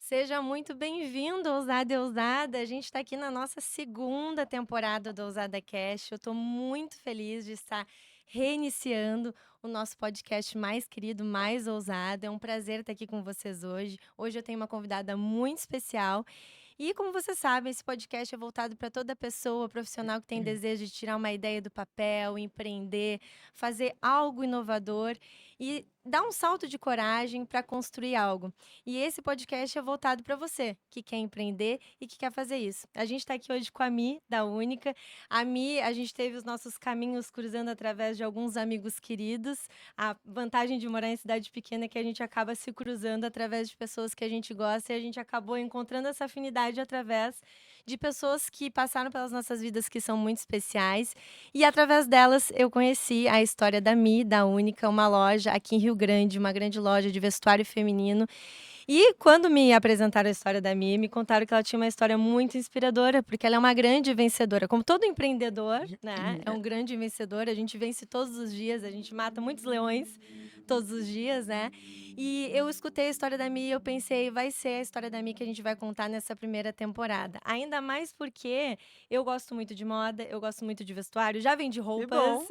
Seja muito bem-vindo, ousada e ousada. A gente está aqui na nossa segunda temporada do Ousada Cast. Eu estou muito feliz de estar reiniciando o nosso podcast mais querido, mais ousado. É um prazer estar aqui com vocês hoje. Hoje eu tenho uma convidada muito especial. E como você sabe, esse podcast é voltado para toda pessoa profissional que tem desejo de tirar uma ideia do papel, empreender, fazer algo inovador e dar um salto de coragem para construir algo. E esse podcast é voltado para você que quer empreender e que quer fazer isso. A gente está aqui hoje com a Mi, da Única. A Mi, a gente teve os nossos caminhos cruzando através de alguns amigos queridos. A vantagem de morar em cidade pequena é que a gente acaba se cruzando através de pessoas que a gente gosta e a gente acabou encontrando essa afinidade através de pessoas que passaram pelas nossas vidas que são muito especiais. E através delas eu conheci a história da Mi, da Única, uma loja aqui em Rio Grande, uma grande loja de vestuário feminino. E quando me apresentaram a história da Mi, me contaram que ela tinha uma história muito inspiradora, porque ela é uma grande vencedora. Como todo empreendedor, né? É um grande vencedor. A gente vence todos os dias, a gente mata muitos leões todos os dias, né? E eu escutei a história da Mi e eu pensei, vai ser a história da Mi que a gente vai contar nessa primeira temporada. Ainda mais porque eu gosto muito de moda, eu gosto muito de vestuário, já vendi Que roupas. bom.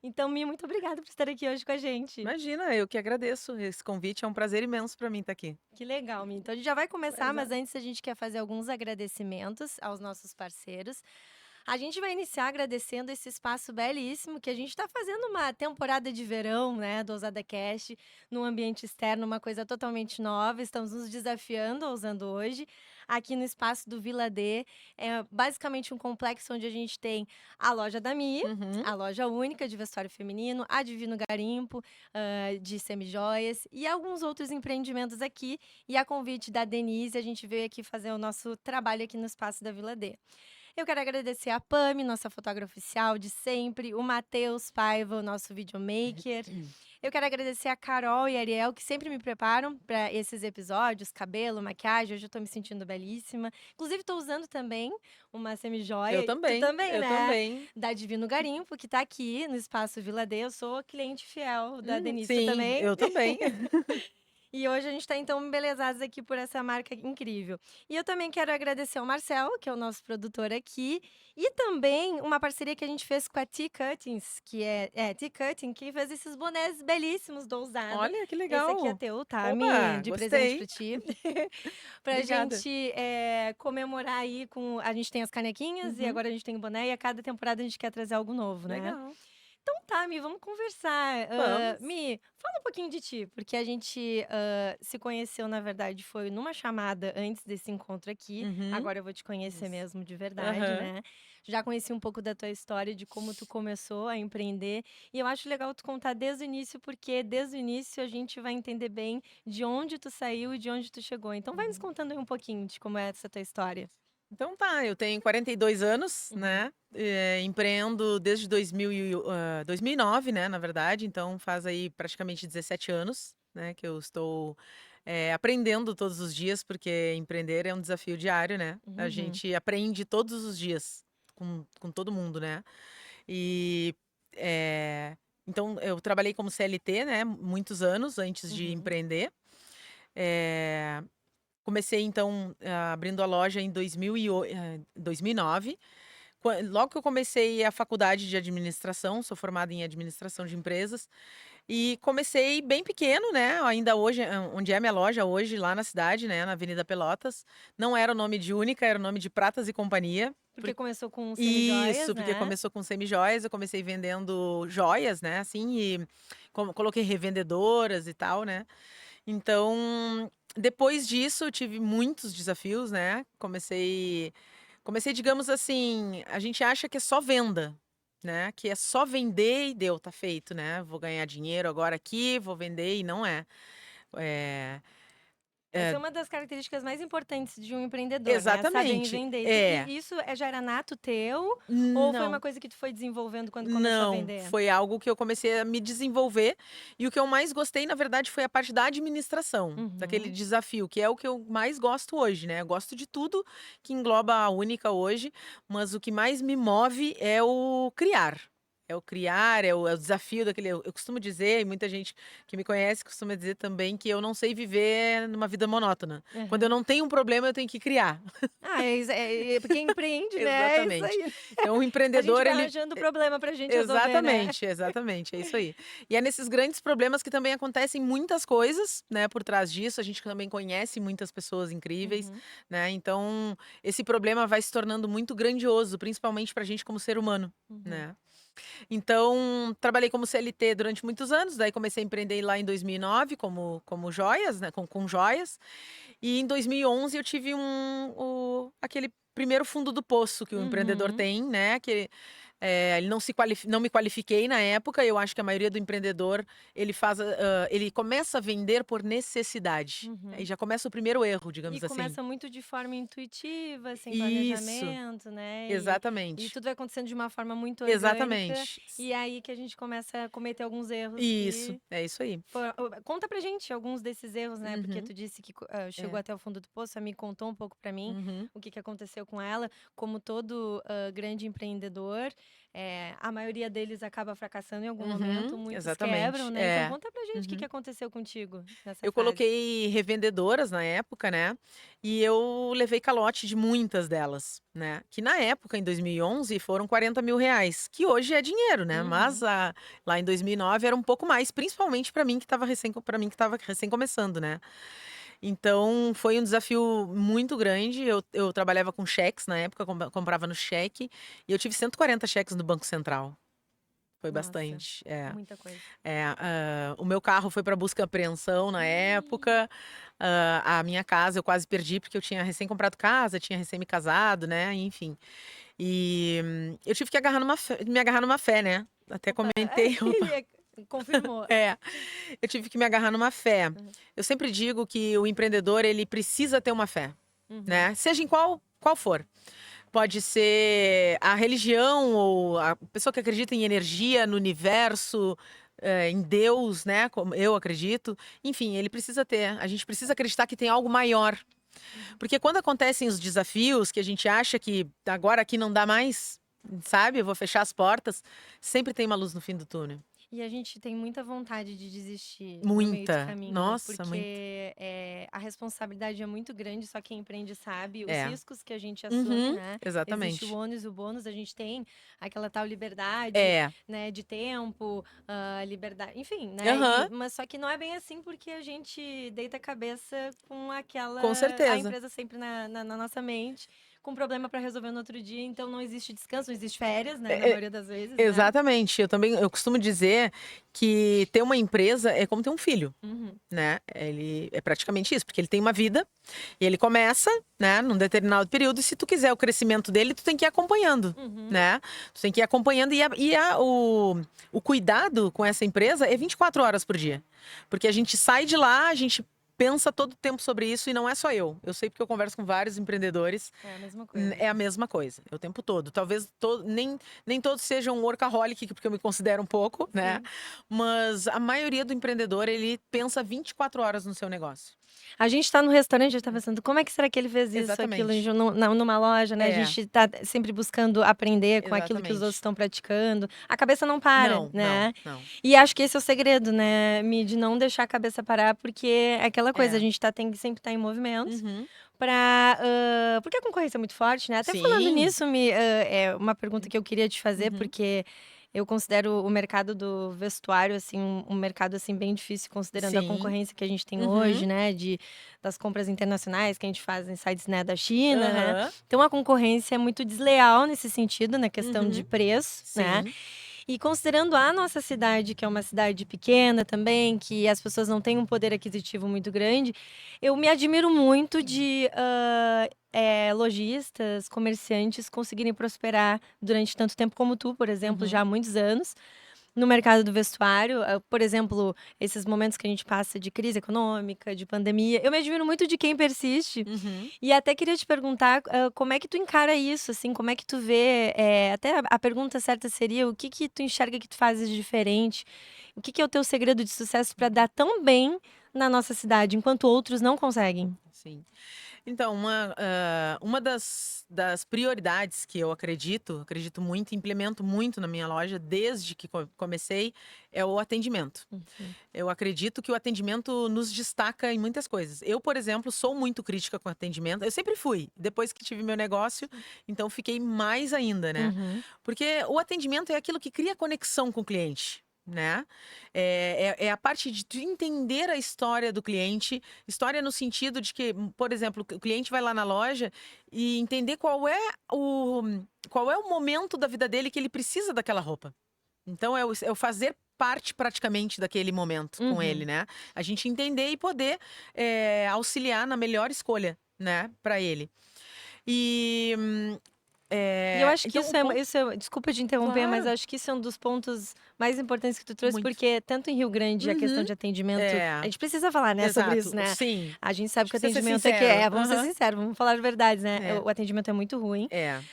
Então, Mi, muito obrigada por estar aqui hoje com a gente. Imagina, eu que agradeço esse convite, é um prazer imenso para mim estar aqui. Que legal, Mi. Então a gente já vai começar, mas Exato. antes a gente quer fazer alguns agradecimentos aos nossos parceiros. A gente vai iniciar agradecendo esse espaço belíssimo que a gente está fazendo uma temporada de verão, né, do Ousada Cast, num ambiente externo, uma coisa totalmente nova. Estamos nos desafiando usando hoje, aqui no espaço do Vila D. É basicamente um complexo onde a gente tem a loja da Mi, Uhum. a loja única de vestuário feminino, a Divino Garimpo, de semijoias e alguns outros empreendimentos aqui. E a convite da Denise, a gente veio aqui fazer o nosso trabalho aqui no espaço da Vila D. Eu quero agradecer a Pami, nossa fotógrafa oficial de sempre, o Matheus Paiva, o nosso videomaker. Eu quero agradecer a Carol e a Ariel, que sempre me preparam para esses episódios, cabelo, maquiagem. Hoje eu tô me sentindo belíssima. Inclusive, tô usando também uma Eu semijoia. Tu também, também, eu né? também. Da Divino Garimpo, que tá aqui no Espaço Vila D. Eu sou cliente fiel da Denise. Tu Sim, também? eu também. E hoje a gente está então embelezados aqui por essa marca incrível. E eu também quero agradecer ao Marcel, que é o nosso produtor aqui, e também uma parceria que a gente fez com a T-Cuttings, que é T-Cutting, que fez esses bonés belíssimos do Ousada. Olha, que Esse aqui é legal. teu, tá, Mi? Oba, De presente gostei. para ti. Pra Obrigada. gente comemorar aí com. A gente tem as canequinhas e Uhum. agora a gente tem o boné, e a cada temporada a gente quer trazer algo novo, né? Legal. Então tá, Mi, vamos conversar. Vamos. Mi, fala um pouquinho de ti, porque a gente se conheceu, na verdade, foi numa chamada antes desse encontro aqui. Uhum. Agora eu vou te conhecer Isso. mesmo de verdade, Aham. né? Já conheci um pouco da tua história, de como tu começou a empreender. E eu acho legal tu contar desde o início, porque desde o início a gente vai entender bem de onde tu saiu e de onde tu chegou. Então vai nos Uhum. contando aí um pouquinho de como é essa tua história. Então tá, eu tenho 42 anos, Uhum. né? Empreendo desde 2009, né, na verdade, então faz aí praticamente 17 anos, né, que eu estou aprendendo todos os dias, porque empreender é um desafio diário, né? A Uhum. gente aprende todos os dias com todo mundo, né? E eh, então eu trabalhei como CLT, né, muitos anos antes de Uhum. empreender. Eh, Comecei então, abrindo a loja em 2009. Logo que eu comecei a faculdade de administração, sou formada em administração de empresas, e comecei bem pequeno, né, ainda hoje, onde é minha loja hoje, lá na cidade, né, na Avenida Pelotas. Não era o nome de Única, era o nome de Pratas e Companhia. Porque começou com semijoias, Isso, porque né? começou com semijoias, eu comecei vendendo joias, né, assim, e coloquei revendedoras e tal, né. Então, depois disso, eu tive muitos desafios, né. Comecei, digamos assim, a gente acha que é só venda, né, que é só vender e deu, tá feito, né. Vou ganhar dinheiro agora aqui, vou vender e não é. Eh, Essa eh é uma das características mais importantes de um empreendedor, né, saber em exatamente. vender. É. E isso já era nato teu ou foi uma Não. coisa que tu foi desenvolvendo quando começou a Não, vender? foi algo que eu comecei a me desenvolver, e o que eu mais gostei, na verdade, foi a parte da administração, daquele Uhum, desafio, que é o que eu mais gosto hoje, né. Eu gosto de tudo que engloba a Única hoje, mas o que mais me move é o criar, é o criar, é o desafio daquele. Eu costumo dizer, e muita gente que me conhece costuma dizer também, que eu não sei viver numa vida monótona. Quando eu Aham. não tenho um problema, eu tenho que criar. Porque empreende, né? É isso Exatamente. aí. Então, o A gente empreendedor, vai ele. arranjando problema pra gente resolver, né? Exatamente, exatamente, é isso aí. E é nesses grandes problemas que também acontecem muitas coisas, né, por trás disso. A gente também conhece muitas pessoas incríveis, Uhum, né? Então, esse problema vai se tornando muito grandioso, principalmente pra gente como ser humano, uhum. né? Então, trabalhei como CLT durante muitos anos, daí comecei a empreender lá em 2009 como joias, né, com joias. E em 2011 eu tive aquele primeiro fundo do poço que o empreendedor Uhum, tem, né, que ele não me qualifiquei na época. Eu acho que a maioria do empreendedor, ele começa a vender por necessidade. Aí uhum. já começa o primeiro erro, E digamos assim. começa muito de forma intuitiva, sem Isso, planejamento, né? E exatamente. tudo vai acontecendo de uma forma muito orgânica. Exatamente. E é aí que a gente começa a cometer alguns erros Isso, que é isso aí. conta pra gente alguns desses erros, né? Porque Uhum, tu disse que chegou é. até o fundo do poço, a me contou um pouco pra mim Uhum. o que que aconteceu com ela. Como todo grande empreendedor, a maioria deles acaba fracassando em algum momento, Uhum, muitos quebram, exatamente. né? Então É. conta pra gente o que que Uhum. aconteceu contigo nessa Eu fase. coloquei revendedoras na época, né, e eu levei calote de muitas delas, né, que na época, em 2011, foram R$ 40.000, que hoje é dinheiro, né, mas Uhum. lá em 2009 era um pouco mais, principalmente para mim que estava recém começando, né. Então foi um desafio muito grande. Eu trabalhava com cheques na época, comprava no cheque, e eu tive 140 cheques no Banco Central. Foi Nossa, bastante, é. muita coisa. O meu carro foi para busca e apreensão na época. A minha casa eu quase perdi, porque eu tinha recém comprado casa, tinha recém me casado, né, enfim. E eu tive que me agarrar numa fé, né. Até Opa, comentei. confirmou. É, eu tive que me agarrar numa fé. Uhum, Eu sempre digo que o empreendedor, ele precisa ter uma fé, uhum, né, seja em qual for. Pode ser a religião ou a pessoa que acredita em energia, no universo, em Deus, né, como eu acredito. Enfim, a gente precisa acreditar que tem algo maior. uhum. Porque quando acontecem os desafios, que a gente acha que agora aqui não dá mais, sabe, eu vou fechar as portas, sempre tem uma luz no fim do túnel. E a gente tem muita vontade de desistir no meio do Muita, caminho, nossa, muita. porque a responsabilidade é muito grande, só quem empreende sabe os É. riscos que a gente assume, Uhum, né? Existe o exatamente. ônus e o bônus, a gente tem aquela tal liberdade, É. né, de tempo, liberdade, enfim, né? Aham, Mas só que não é bem assim porque a gente deita a cabeça com com a certeza. empresa sempre na nossa mente, com problema para resolver no outro dia, então não existe descanso, não existe férias, né, na É, maioria das vezes, né? exatamente. Eu costumo dizer que ter uma empresa é como ter um filho, Uhum, né? Ele é praticamente isso, porque ele tem uma vida e ele começa, né, num determinado período, e se tu quiser o crescimento dele, tu tem que ir acompanhando, uhum. né? Tu tem que ir acompanhando o cuidado com essa empresa é 24 horas por dia. Porque a gente sai de lá, a gente pensa todo o tempo sobre isso, e não é só eu. Eu sei porque eu converso com vários empreendedores. É a mesma coisa. É a mesma coisa, é o tempo todo. Talvez nem todos sejam workaholic, porque eu me considero um pouco, né? Sim. Mas a maioria do empreendedor, ele pensa 24 horas no seu negócio. A gente tá no restaurante, a gente tá pensando: "Como é que será que ele fez isso, aquilo?" Exatamente. Numa loja, né, a É, gente tá sempre buscando aprender com aquilo que os outros exatamente. estão praticando. A cabeça não para, Não, não, né. não. E acho que esse é o segredo, né, Mi, de não deixar a cabeça parar, porque é aquela coisa, a É. gente tem que sempre estar em movimento Uhum. porque a concorrência é muito forte, né. Até falando Sim. nisso, Mi, é uma pergunta que eu queria te fazer, Uhum. porque eu considero o mercado do vestuário, assim, um mercado, assim, bem difícil, considerando a Sim. concorrência que a gente tem Uhum. hoje, né, das compras internacionais que a gente faz em sites, né, da China, né. Aham. Então a concorrência é muito desleal nesse sentido, na questão de Uhum. preço, né. Sim. E considerando a nossa cidade, que é uma cidade pequena também, que as pessoas não têm um poder aquisitivo muito grande, eu me admiro muito de, lojistas, comerciantes conseguirem prosperar durante tanto tempo como tu, por exemplo, já Uhum. há muitos anos, no mercado do vestuário. Por exemplo, esses momentos que a gente passa de crise econômica, de pandemia, eu me admiro muito de quem persiste. Uhum. E até queria te perguntar, como é que tu encara isso, assim, como é que tu vê, até a pergunta certa seria: o que que tu enxerga que tu fazes de diferente? O que que é o teu segredo de sucesso para dar tão bem na nossa cidade, enquanto outros não conseguem? Sim. Então, uma das prioridades que eu acredito muito, implemento muito na minha loja desde que comecei, é o atendimento. Uhum. Eu acredito que o atendimento nos destaca em muitas coisas. Eu, por exemplo, sou muito crítica com atendimento. Eu sempre fui. Depois que tive meu negócio, então fiquei mais ainda, né? Uhum. Porque o atendimento é aquilo que cria conexão com o cliente. Né? É a parte de tu entender a história do cliente, história no sentido de que, por exemplo, o cliente vai lá na loja e entender qual é o momento da vida dele que ele precisa daquela roupa. Então, é o fazer parte praticamente daquele momento com ele, Uhum. né? A gente entender e poder auxiliar na melhor escolha, né, para ele. E, E eu acho que então, isso é desculpa te interromper, mas claro, acho que isso é um dos pontos mais importantes que tu trouxe, muito. porque tanto em Rio Grande a questão Uhum, de atendimento a é, gente precisa falar, né, sobre isso, exato, né. sim. A gente A sabe gente que o precisa ser atendimento é que sincero. vamos ser Aham, sinceros, vamos falar as verdades, né, é, o atendimento é muito ruim. é,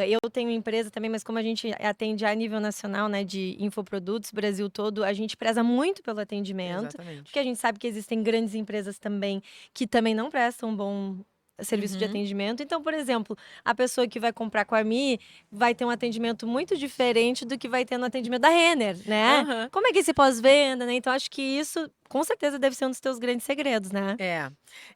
Eu tenho empresa também, mas como a gente atende a nível nacional, né, de infoprodutos, Brasil todo, a gente preza muito pelo atendimento, porque exatamente. a gente sabe que existem grandes empresas também, que também não prestam um bom serviço de Uhum, atendimento. Então, por exemplo, a pessoa que vai comprar com a Mi vai ter um atendimento muito diferente do que vai ter no atendimento da Renner, né. aham. Como é que é esse pós-venda, né, então acho que isso, com certeza, deve ser um dos teus grandes segredos, né. É.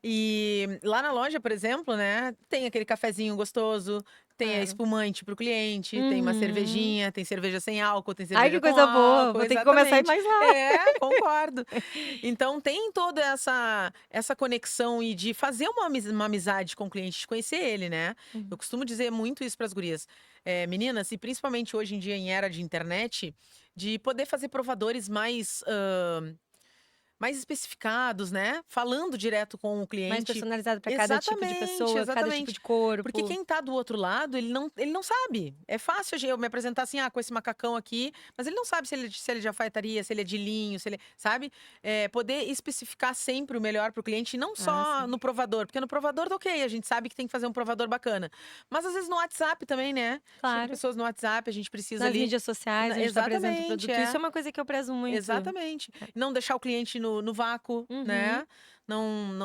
E lá na loja, por exemplo, né, tem aquele cafezinho gostoso, tem a Claro. espumante para o cliente, tem uma Uhum. cervejinha, tem cerveja sem álcool, tem Ai, cerveja que com coisa boa, álcool, vou ter que começar a ir exatamente. mais lá. É, concordo. Então tem toda essa conexão e de fazer uma amizade com o cliente, de conhecer ele, né. Eu Uhum. costumo dizer muito isso para as gurias. Meninas, e principalmente hoje em dia em era de internet, de poder fazer provadores mais especificados, né, falando direto com o Mais cliente. personalizado para cada tipo de Exatamente, pessoa, cada tipo exatamente. de Porque corpo. quem tá do outro lado, ele não sabe. É fácil eu me apresentar assim, com esse macacão aqui, mas ele não sabe se ele é de alfaiataria, se ele é de linho, se ele sabe? Poder especificar sempre o melhor para o cliente, e não Ah, só sim. no provador, porque no provador, ok, a gente sabe que tem que fazer um provador bacana. Mas às vezes no WhatsApp também, né? Chega Claro. pessoas no WhatsApp, a gente precisa Nas ali. mídias sociais, onde tu apresenta o Exatamente, produto. Isso é. é uma coisa que eu prezo muito. Exatamente. Não deixar o cliente no vácuo, Uhum. né. Não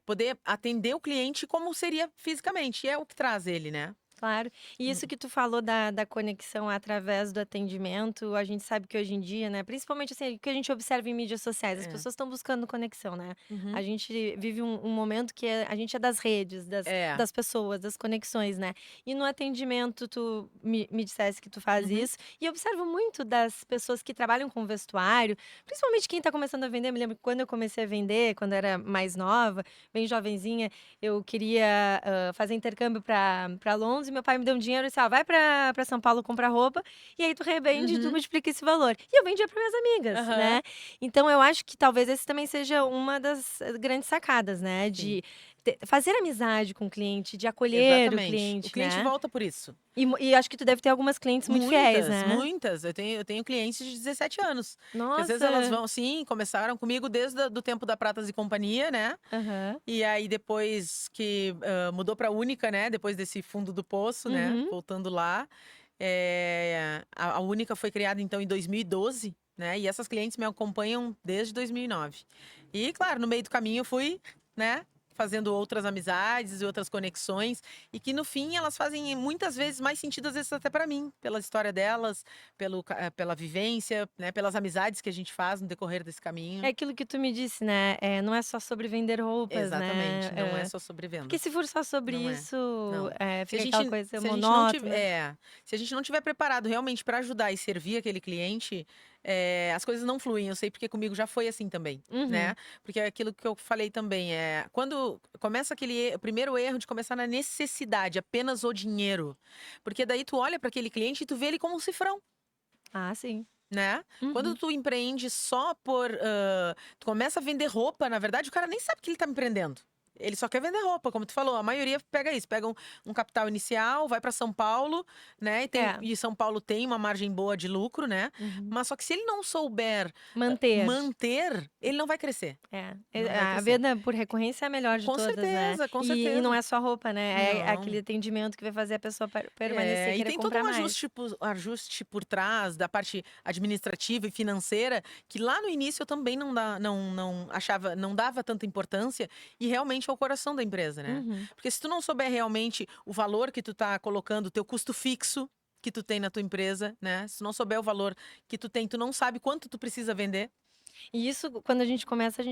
poder atender o cliente como seria fisicamente, e é o que traz ele, né. Claro. E isso Hum, que tu falou da conexão através do atendimento, a gente sabe que hoje em dia, né, principalmente, assim, o que a gente observa em mídias sociais, as é. pessoas estão buscando conexão, né. A Uhum. gente vive um momento que a gente é das redes, das É. das pessoas, das conexões, né. E no atendimento tu me dissesse que tu faz Uhum. isso, e eu observo muito das pessoas que trabalham com vestuário, principalmente quem está começando a vender, eu me lembro que quando eu comecei a vender, quando eu era mais nova, bem jovenzinha, eu queria, fazer intercâmbio para Londres e meu pai me deu um dinheiro e disse: "Ah, vai para São Paulo comprar roupa, e aí tu revende e tu Uhum. multiplica esse valor". E eu vendia para minhas amigas, Aham. né. Então eu acho que talvez esse também seja uma das grandes sacadas, né, Sim, de fazer amizade com o cliente, de acolher o exatamente. O cliente, cliente né. volta por isso. E acho que tu deve ter algumas clientes muito fiéis, Muitas, né. muitas. Eu tenho clientes de 17 anos, que às vezes elas Nossa. vão sim, começaram comigo desde do tempo da Pratas e Companhia, né. Aham. E aí depois que, mudou pra Única, né, depois desse fundo do poço, né, Uhum. voltando lá, a Única foi criada então em 2012, né, e essas clientes me acompanham desde 2009. E claro, no meio do caminho eu fui, né, fazendo outras amizades e outras conexões, e que no fim elas fazem muitas vezes mais sentido, às vezes até pra mim, pela história delas, pela vivência, né, pelas amizades que a gente faz no decorrer desse É caminho. aquilo que tu me disse, né, não é só sobre vender roupas, né, Exatamente, não é só sobre porque venda. se for só sobre Não é. isso, Não. Se a fica aquela gente coisa se a gente não tiver monótona. se a gente não tiver preparado realmente para ajudar e servir aquele cliente, as coisas não fluem. Eu sei porque comigo já foi assim também, né. Uhum. Porque é aquilo que eu falei também, quando começa o primeiro erro de começar na necessidade, apenas o dinheiro, porque daí tu olha para aquele cliente e tu vê ele como um cifrão. Ah, sim. Né? Quando Uhum. tu empreende só tu começa a vender roupa, na verdade o cara nem sabe que ele tá empreendendo. Ele só quer vender roupa, como tu falou, a maioria pega isso, pega um capital inicial, vai para São Paulo, né? É. E São Paulo tem uma margem boa de lucro, né? Uhum. Mas só que se ele não souber Manter. manter, ele não vai crescer. É, Não vai a crescer. venda por recorrência é a melhor de Com todas, né. certeza, com E não certeza. é só roupa, né, é aquele Não. atendimento que vai fazer a pessoa permanecer e E querer tem todo comprar um mais. ajuste por trás da parte administrativa e financeira, que lá no início eu também não achava, não dava tanta importância, e realmente é o coração da empresa, né? Uhum. Porque se tu não souber realmente o valor que tu tá colocando, o teu custo fixo que tu tem na tua empresa, né? Se tu não souber o valor que tu tem, tu não sabe quanto tu precisa vender. E isso, quando a gente começa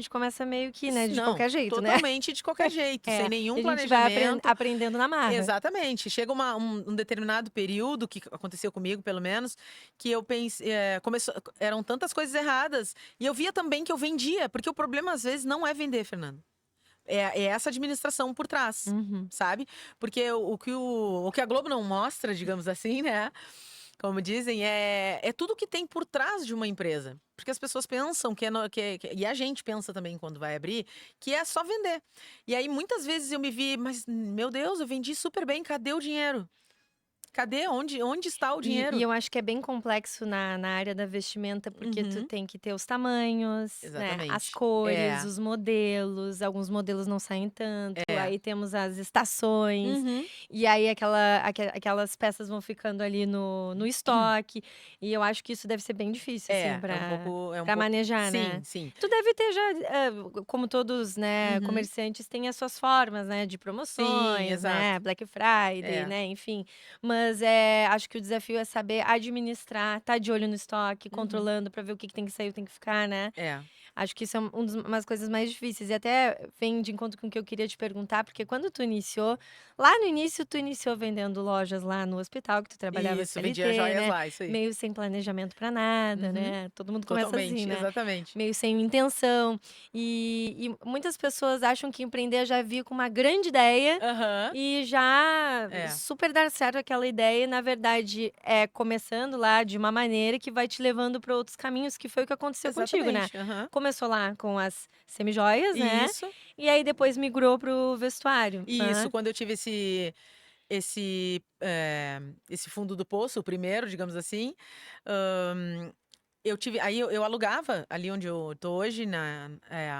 meio que, né, de Não, qualquer jeito, né? totalmente de qualquer jeito, sem É, nenhum e a gente vai planejamento. aprendendo na marra. Exatamente. Chega um determinado período, que aconteceu comigo, pelo menos, que eu pensei, eram tantas coisas erradas. E eu via também que eu vendia, porque o problema, às vezes, não é vender, Fernando. É essa administração por trás, Uhum. sabe? Porque o que a Globo não mostra, digamos assim, né? Como dizem, é tudo que tem por trás de uma empresa. Porque as pessoas pensam e a gente pensa também quando vai abrir, que é só vender. E aí, muitas vezes eu me vi, mas, meu Deus, eu vendi super bem, cadê o dinheiro? Cadê? Onde está o E dinheiro? eu acho que é bem complexo na área da vestimenta, porque tu Uhum, tem que ter os tamanhos, né, as exatamente. cores, É, os modelos, alguns modelos não saem tanto, é. aí temos as estações, Uhum. e aí aquelas peças vão ficando ali no estoque, e eu acho que isso deve ser bem difícil, assim, É um pouco, pra manejar, sim, né. sim. Tu deve ter já, como todos, né, Uhum. comerciantes têm as suas formas, né, de Sim, promoções, né, exato. Black Friday, É. né, enfim. Mas, acho que o desafio é saber administrar, estar de olho no estoque, Uhum. controlando para ver o que que tem que sair, o que tem que ficar, né. É. Acho que isso é umas coisas mais difíceis e até vem de encontro com o que eu queria te perguntar, porque quando tu iniciou, lá no início tu iniciou vendendo lojas lá no hospital que tu trabalhava Isso, vendia CLT, joias né, lá, isso aí. meio sem planejamento para nada, Uhum. né, todo mundo começa assim, Totalmente, né, exatamente. meio sem intenção. E muitas pessoas acham que empreender é já vir com uma grande ideia Aham. e já É, super dar certo aquela ideia e na verdade é começando lá de uma maneira que vai te levando para outros caminhos, que foi o que aconteceu contigo, né. exatamente. Aham. Começou lá com as semijoias, né, Isso, e aí depois migrou para o vestuário, isso. né. Quando eu tive esse fundo do poço, o primeiro, digamos assim, hã, eu alugava ali onde eu tô hoje,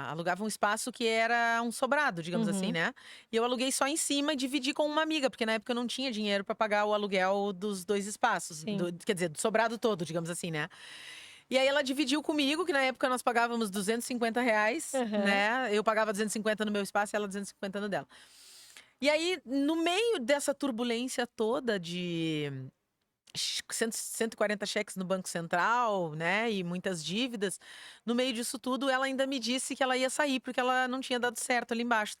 alugava um espaço que era um sobrado, digamos assim, Uhum, né. E eu aluguei só em cima e dividi com uma amiga, porque na época eu não tinha dinheiro para pagar o aluguel dos 2 espaços, sim. quer dizer, do sobrado todo, digamos assim, né. E aí ela dividiu comigo, que na época nós pagávamos R$ 250, Aham. né, eu pagava 250 no meu espaço e ela 250 no dela. E aí, no meio dessa turbulência toda de 140 cheques no Banco Central, né, e muitas dívidas, no meio disso tudo ela ainda me disse que ela ia sair, porque ela não tinha dado certo ali embaixo,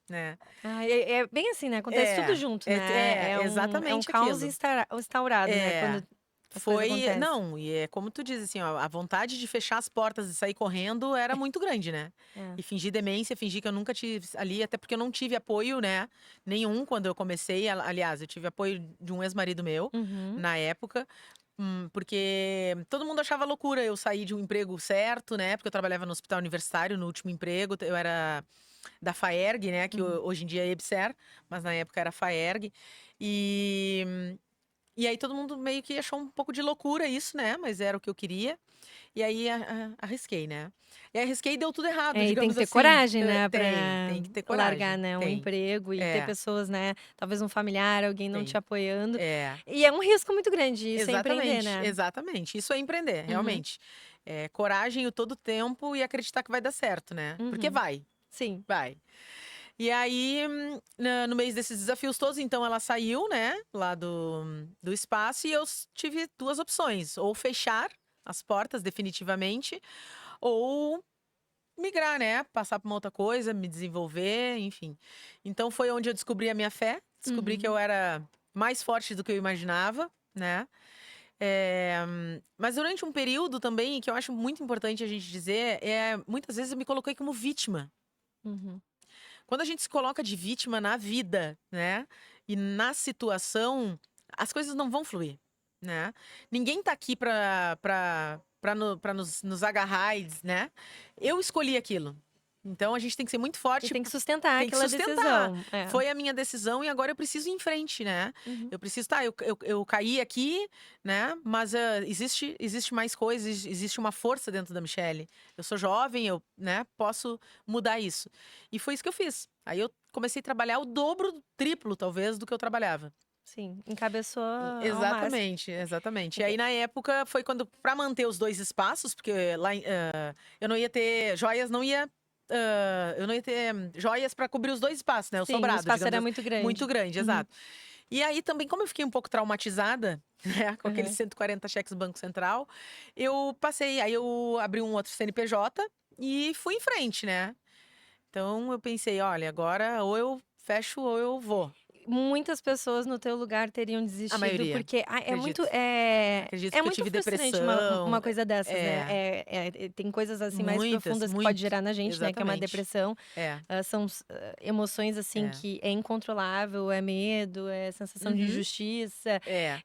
né. Ah, é bem assim, né, acontece tudo junto, né, é um Exatamente caos aquilo. instaurado, né, É. quando as coisas Foi acontecem. não, e é como tu diz, assim, ó, a vontade de fechar as portas e sair correndo era muito grande, né. É. E fingir demência, fingir que eu nunca tive ali, até porque eu não tive apoio, né, nenhum quando eu comecei. Aliás, eu tive apoio de um ex-marido meu, Uhum. na época, porque todo mundo achava loucura eu sair de um emprego certo, né, porque eu trabalhava no hospital universitário, no último emprego, eu era da Faerg, né, que Uhum. hoje em dia é EBSER, mas na época era Faerg. E e aí todo mundo meio que achou um pouco de loucura isso, né, mas era o que eu queria. E aí arrisquei, né. E arrisquei e deu tudo errado, É, e tem que digamos ter assim. coragem, né, pra Tem que ter largar, coragem, né, um tem. emprego e ter É, pessoas, né, talvez um familiar, alguém não te tem. apoiando. É, E é um risco muito grande, isso é empreender, exatamente, né. exatamente. Isso é empreender, Uhum, realmente. Coragem o todo tempo e acreditar que vai dar certo, né, porque uhum. vai, Sim. vai. E aí, no meio desses desafios todos, então ela saiu, né, lá do espaço e eu tive 2 opções, ou fechar as portas definitivamente, ou migrar, né, passar pra uma outra coisa, me desenvolver, enfim. Então foi onde eu descobri a minha fé, descobri que Uhum. eu era mais forte do que eu imaginava, né. Mas durante um período também, que eu acho muito importante a gente dizer, muitas vezes eu me coloquei como vítima. Uhum. Quando a gente se coloca de vítima na vida, né, e na situação, as coisas não vão fluir, né. Ninguém tá aqui pra nos agarrar né. Eu escolhi aquilo. Então a gente tem que ser muito E forte, tem que sustentar tem que aquela sustentar. decisão. É. Foi a minha decisão e agora eu preciso ir em frente, né. Uhum. Eu preciso tá, eu caí aqui, né, mas, existe mais coisas, existe uma força dentro da Michelle. Eu sou jovem, eu, né, posso mudar isso. E foi isso que eu fiz. Aí eu comecei a trabalhar o dobro, triplo talvez, do que eu trabalhava. Sim, encabeçou ao máximo. Exatamente, exatamente. E É, aí na época foi quando, para manter os 2 espaços, porque lá eu não ia ter joias, não ia eu não ia ter joias para cobrir os 2 espaços, né, o Sim, o sobrado, espaço digamos era assim. muito grande. Muito grande, Uhum. exato. E aí também, como eu fiquei um pouco traumatizada, né, com aqueles Aham. 140 cheques do Banco Central, aí eu abri um outro CNPJ e fui em frente, né. Então eu pensei: "Olha, agora ou eu fecho ou eu vou". Muitas pessoas no teu lugar teriam A desistido, maioria, porque acredito. Acredito é que eu muito tive frustrante depressão. uma coisa dessas, né. É, Tem coisas, assim, mais muitas, profundas que pode muito. gerar na gente, né, que é uma Exatamente. depressão. É, Emoções, assim, é. que é incontrolável, é medo, é sensação de Uhum. injustiça, É.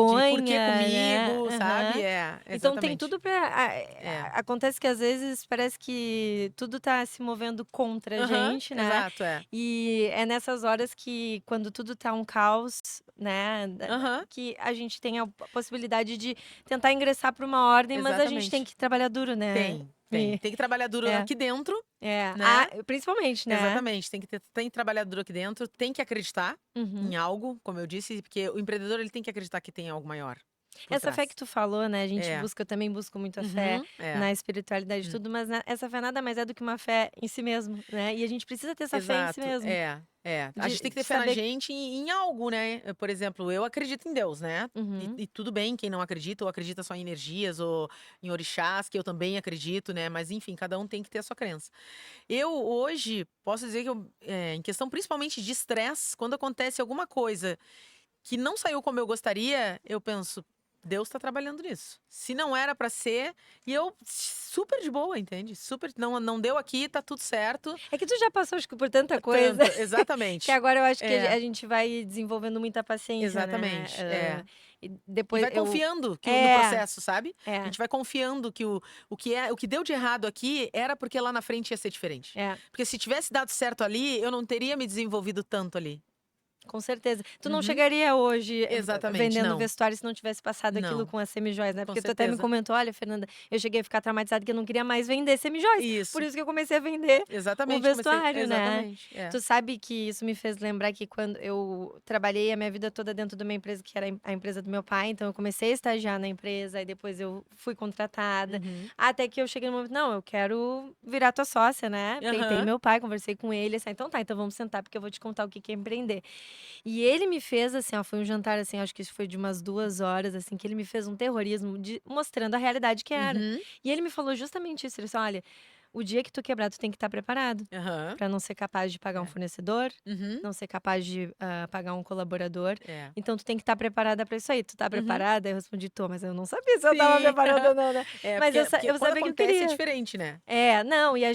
De por que vergonha, né. comigo, sabe? Aham. É, Então tem exatamente. tudo pra É. acontece que às vezes parece que tudo tá se movendo contra a Aham, gente, né. exato, é. E é nessas horas que, quando tudo tá um caos, né, Aham, que a gente tem a possibilidade de tentar ingressar pra uma ordem, mas a gente tem exatamente. que trabalhar duro, né. Tem, tem. E Tem que trabalhar duro é, aqui dentro, é. né? Principalmente, né. Exatamente, tem que trabalhar duro aqui dentro, tem que acreditar Uhum. em algo, como eu disse, porque o empreendedor ele tem que acreditar que tem algo maior por Essa fé que trás. tu falou, né, a gente É. busca eu também busco muito a fé Uhum, é. na espiritualidade e Hum. tudo, mas essa fé nada mais é do que uma fé em si mesmo, né, e a gente precisa ter essa fé em si Exato, mesmo, é, é. A gente tem que ter de fé na saber. gente em algo, né. Por exemplo, eu acredito em Deus, né. E Uhum. e tudo bem quem não acredita ou acredita só em energias ou em orixás, que eu também acredito, né, mas enfim, cada um tem que ter a sua crença. Eu hoje posso dizer que em questão principalmente de estresse, quando acontece alguma coisa que não saiu como eu gostaria, eu penso: "Deus tá trabalhando nisso". Se não era pra ser, e eu super de boa, entende? Super, não deu aqui, tá tudo certo. É que tu já passou, acho que por tanta coisa, Tanto, que exatamente. agora eu acho que É, a gente vai desenvolvendo muita paciência, né, exatamente, é. e E depois vai eu confiando que no é, processo, sabe? A é, gente vai confiando que o que deu de errado aqui era porque lá na frente ia ser diferente. é. Porque se tivesse dado certo ali, eu não teria me desenvolvido tanto ali. Com certeza. Tu não Uhum. chegaria hoje Exatamente, vendendo não. vestuário se não tivesse passado aquilo Não, com as semijoias, né, com porque tu até me certeza. comentou: "Olha, Fernanda, eu cheguei a ficar traumatizada que eu não queria mais vender semijoias, por Isso, isso que eu comecei a vender o exatamente, comecei vestuário", né. exatamente, é. Tu sabe que isso me fez lembrar que quando eu trabalhei a minha vida toda dentro de uma empresa que era a empresa do meu pai, então eu comecei a estagiar na empresa, aí depois eu fui contratada, Uhum. até que eu cheguei no momento: "Não, eu quero virar tua sócia", né. Peitei Aham. meu pai, conversei com ele, assim: "Então tá, então vamos sentar porque eu vou te contar o que que é empreender". E ele me fez, assim, ó, foi um jantar, assim, acho que isso foi de umas 2 horas, assim, que ele me fez um terrorismo de mostrando a realidade que era. Uhum. E ele me falou justamente isso, ele disse: "Olha, o dia que tu quebrar, tu tem que estar preparado Aham. para não ser capaz de pagar um É. fornecedor, Uhum. não ser capaz de, pagar um colaborador, É. então tu tem que estar preparada para isso aí. Tu tá Uhum. preparada?" Eu respondi: "Tô", mas eu não sabia se eu estava Sim. preparada ou não, né. É, Mas porque eu quando sabia que eu acontece é queria. diferente, né. É, não, e a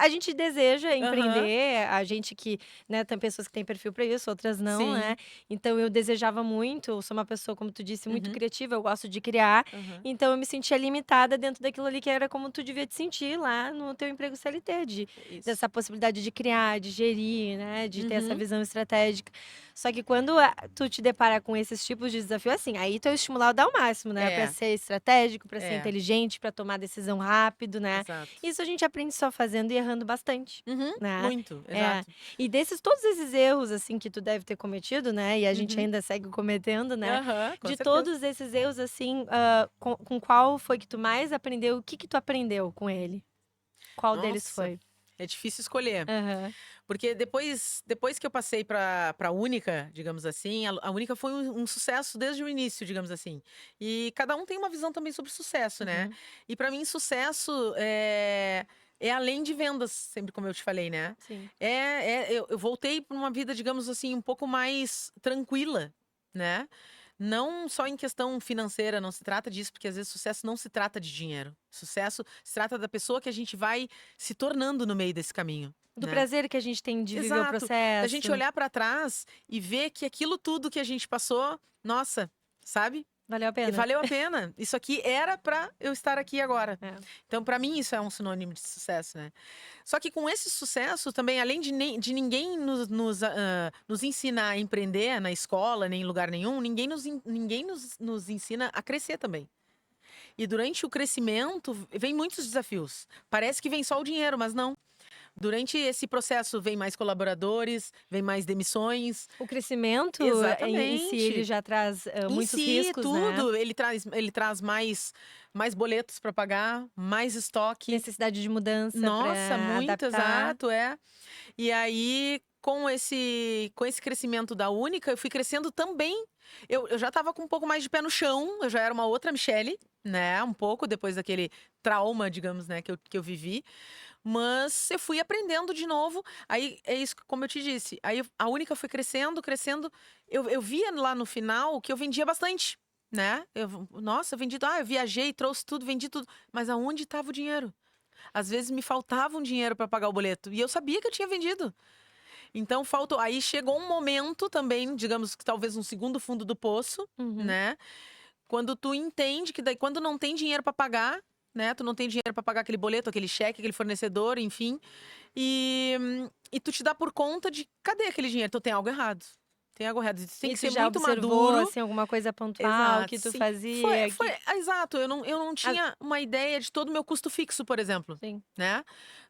gente deseja Aham. empreender, a gente que, né, tem pessoas que têm perfil para isso, outras não, né. Sim. Então eu desejava muito, eu sou uma pessoa, como tu disse, muito Uhum. criativa, eu gosto de criar, Aham. então eu me sentia limitada dentro daquilo ali que era como tu devia te sentir lá no teu emprego CLT, Isso. dessa possibilidade de criar, de gerir, né, de ter essa Uhum. visão estratégica. Só que quando tu te depara com esses tipos de desafio, assim, aí teu estimulado dá o máximo, né, para É, ser estratégico, para ser é, inteligente, para tomar decisão rápido, né. exato. Isso a gente aprende só fazendo e errando bastante, Uhum. né. Muito, É. exato. E todos esses erros, assim, que tu deve ter cometido, né, e a gente Uhum. ainda segue cometendo, né, Aham, com de certeza. todos esses erros, assim, com qual foi que tu mais aprendeu? O que que tu aprendeu com ele? Qual deles Nossa, foi? é difícil escolher. Aham. Porque depois que eu passei para a Única, digamos assim, a Única foi um sucesso desde o início, digamos assim. E cada um tem uma visão também sobre sucesso, né. Uhum. E para mim sucesso é além de vendas, sempre como eu te falei, né. Sim. Eu voltei para uma vida, digamos assim, um pouco mais tranquila, né. Não só em questão financeira, não se trata disso, porque às vezes sucesso não se trata de dinheiro. Sucesso se trata da pessoa que a gente vai se tornando no meio desse caminho, Do né. prazer que a gente tem de viver o Exato. Da gente processo. olhar pra trás e ver que aquilo tudo que a gente passou, nossa, sabe, Valeu a e pena. valeu a pena. Isso aqui era pra eu estar aqui agora. É. Então, pra mim, isso é um sinônimo de sucesso, né. Só que com esse sucesso também, além de ninguém nos ensina a empreender na escola, nem em lugar nenhum, ninguém nos ensina a crescer também. E durante o crescimento, vem muitos desafios. Parece que vem só o dinheiro, mas não. Durante esse processo vem mais colaboradores, vem mais demissões. O crescimento em si, ele Exatamente. já traz Em muitos si, riscos, né? tudo, ele traz mais boletos para pagar, mais estoque. Necessidade de mudança Nossa, para muito adaptar. exato, é. E aí, com esse crescimento da Única, eu fui crescendo também. Eu já estava com um pouco mais de pé no chão, eu já era uma outra Michele, né? Um pouco depois daquele trauma, digamos, né, que eu vivi. Mas eu fui aprendendo de novo. Aí é isso, como eu te disse. Aí a Única foi crescendo, crescendo. Eu via lá no final que eu vendia bastante, né? Nossa, eu vendi, eu viajei, trouxe tudo, vendi tudo. Mas aonde estava o dinheiro? Às vezes me faltava um dinheiro para pagar o boleto. E eu sabia que eu tinha vendido. Então faltou. Aí chegou um momento também, digamos que talvez um segundo fundo do poço, Uhum. né? Quando tu entende que daí, quando não tem dinheiro para pagar, né? Tu não tem dinheiro para pagar aquele boleto, aquele cheque, aquele fornecedor, enfim. E tu te dá por conta de cadê aquele dinheiro? Então tem algo errado. Tem algo errado. Tu tem E que tu ser já muito observou, maduro. assim, alguma coisa pontual Exato, que tu sim. Foi, fazia? foi, exato. Eu não As- tinha uma ideia de todo o meu custo fixo, por exemplo, Sim. né?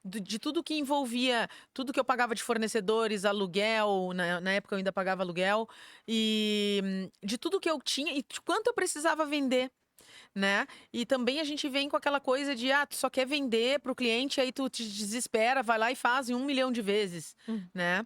De tudo que envolvia, tudo que eu pagava de fornecedores, aluguel, na época eu ainda pagava aluguel, e de tudo que eu tinha e de quanto eu precisava vender, né? E também a gente vem com aquela coisa de, tu só quer vender pro cliente, aí tu te desespera, vai lá e faz em 1 milhão de vezes, Hum. né?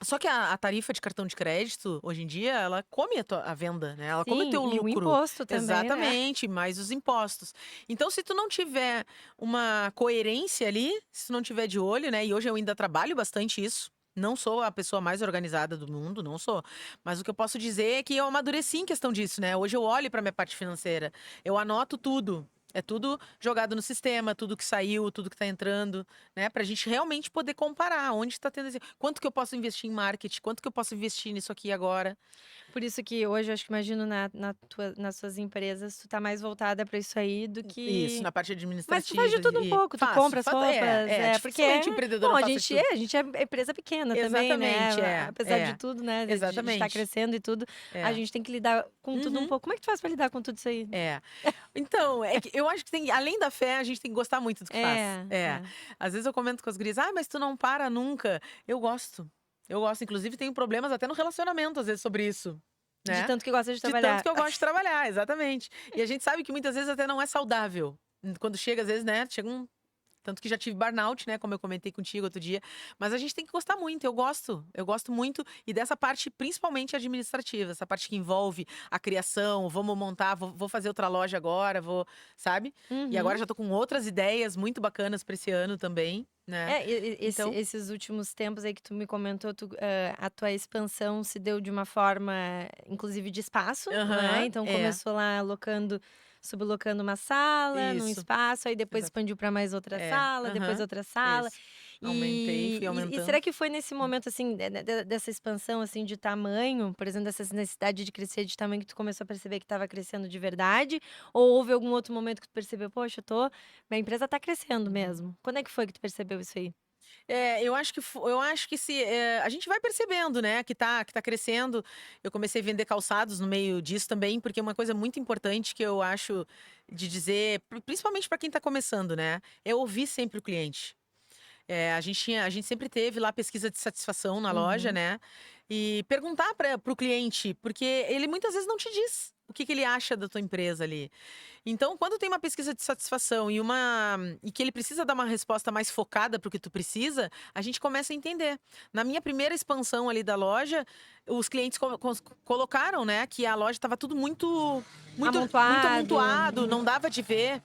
Só que a tarifa de cartão de crédito, hoje em dia, ela come a venda, né? Ela come o Sim, teu e o lucro. imposto também, né? Exatamente, mais os impostos. Então, se tu não tiver uma coerência ali, se tu não tiver de olho, né? E hoje eu ainda trabalho bastante isso. Não sou a pessoa mais organizada do mundo, não sou. Mas o que eu posso dizer é que eu amadureci em questão disso, né? Hoje eu olho para minha parte financeira, eu anoto tudo. É tudo jogado no sistema, tudo que saiu, tudo que tá entrando, né? Pra gente realmente poder comparar onde tá tendo. Quanto que eu posso investir em marketing? Quanto que eu posso investir nisso aqui agora? Por isso que hoje, acho que imagino nas suas empresas, tu tá mais voltada para isso aí do Isso, que. na parte Mas tu faz de administrativa tudo um e pouco, tu faço, compra as é, roupas, porque dificilmente o bom, empreendedor a faça de gente tudo. a gente é empresa pequena também, né? Exatamente, Apesar de tudo, né, de estar exatamente, crescendo e tudo, a é. gente tem que lidar com tudo um Uhum, pouco. Como é que tu faz para lidar com tudo isso aí? é. Então, é que eu acho que além da fé, a gente tem que gostar muito do que faz. É, É. é. Às vezes eu comento com as gurias, mas tu não para nunca. Eu gosto. Eu gosto, inclusive tenho problemas até no relacionamento, às vezes, sobre isso, De né? tanto que gosta de De tanto trabalhar. que eu gosto de trabalhar, exatamente. E a gente sabe que muitas vezes até não é saudável. Quando chega, às vezes, né? Chega um. Tanto que já tive burnout, né? Como eu comentei contigo outro dia. Mas a gente tem que gostar muito. Eu gosto muito. E dessa parte, principalmente administrativa, essa parte que envolve a criação, vamos montar, vou fazer outra loja agora, sabe? E agora Uhum. já tô com outras ideias muito bacanas para esse ano também, né? Então, Esses últimos tempos aí que tu me comentou, a tua expansão se deu de uma forma, inclusive de espaço, né? aham, Então é, começou lá sublocando uma sala, num isso, espaço, aí depois exato. expandiu para mais outra sala, depois Aham, outra sala. isso. Aumentei, fui E aumentando. será que foi nesse momento, assim, dessa expansão, assim, de tamanho, por exemplo, dessa necessidade de crescer de tamanho que tu começou a perceber que estava crescendo de verdade? Ou houve algum outro momento que tu percebeu, poxa, minha empresa tá crescendo Uhum. mesmo? Quando é que foi que tu percebeu isso aí? Eu acho que a gente vai percebendo, né, que tá crescendo. Eu comecei a vender calçados no meio disso também, porque é uma coisa muito importante que eu acho de dizer, principalmente para quem tá começando, né, é ouvir sempre o cliente. A gente sempre teve lá pesquisa de satisfação na loja, Uhum. né? E perguntar para o cliente, porque ele muitas vezes não te diz o que ele acha da tua empresa ali. Então, quando tem uma pesquisa de satisfação e que ele precisa dar uma resposta mais focada para o que tu precisa, a gente começa a entender. Na minha primeira expansão ali da loja, os clientes colocaram, né, que a loja estava tudo muito, muito, muito Amontoado. amontoado, não dava de ver.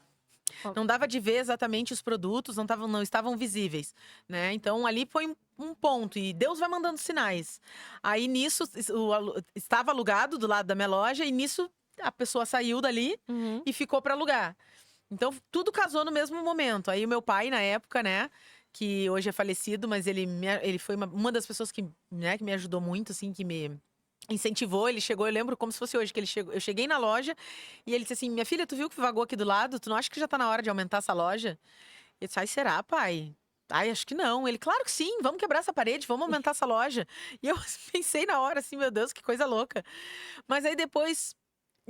Ó. Não dava de ver exatamente os produtos, não estavam visíveis, né? Então ali foi um ponto e Deus vai mandando sinais. Aí nisso estava alugado do lado da minha loja e nisso a pessoa saiu dali Uhum. e ficou para alugar. Então tudo casou no mesmo momento. Aí o meu pai na época, né, que hoje é falecido, mas ele foi uma das pessoas que, né, que me ajudou muito, assim, que me incentivou. Ele chegou, eu lembro como se fosse hoje que ele chegou. Eu cheguei na loja e ele disse assim: Minha filha, tu viu que vagou aqui do lado? Tu não acha que já tá na hora de aumentar essa loja? Eu disse: Ai, será, pai? Ai, acho que não. Ele, claro que sim, vamos quebrar essa parede, vamos aumentar essa loja. E eu pensei na hora, assim, meu Deus, que coisa louca. Mas aí depois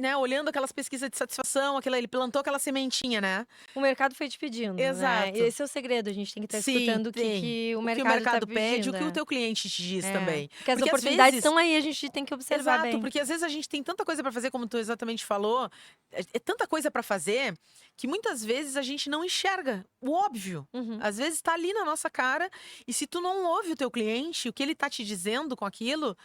né, olhando aquelas pesquisas de satisfação, ele plantou aquela sementinha, né? O mercado foi te pedindo, né? Exato. Esse é o segredo, a gente tem que estar Sim, escutando o que, tem. que o O que o mercado tá mercado pede, o pedindo. que o teu cliente te diz também. Porque as Porque às oportunidades vezes estão aí, a gente tem que observar exato, bem. porque às vezes a gente tem tanta coisa pra fazer, como tu exatamente falou, é tanta coisa pra fazer que muitas vezes a gente não enxerga o óbvio. Uhum. Às vezes tá ali na nossa cara e se tu não ouve o teu cliente, o que ele tá te dizendo com aquilo,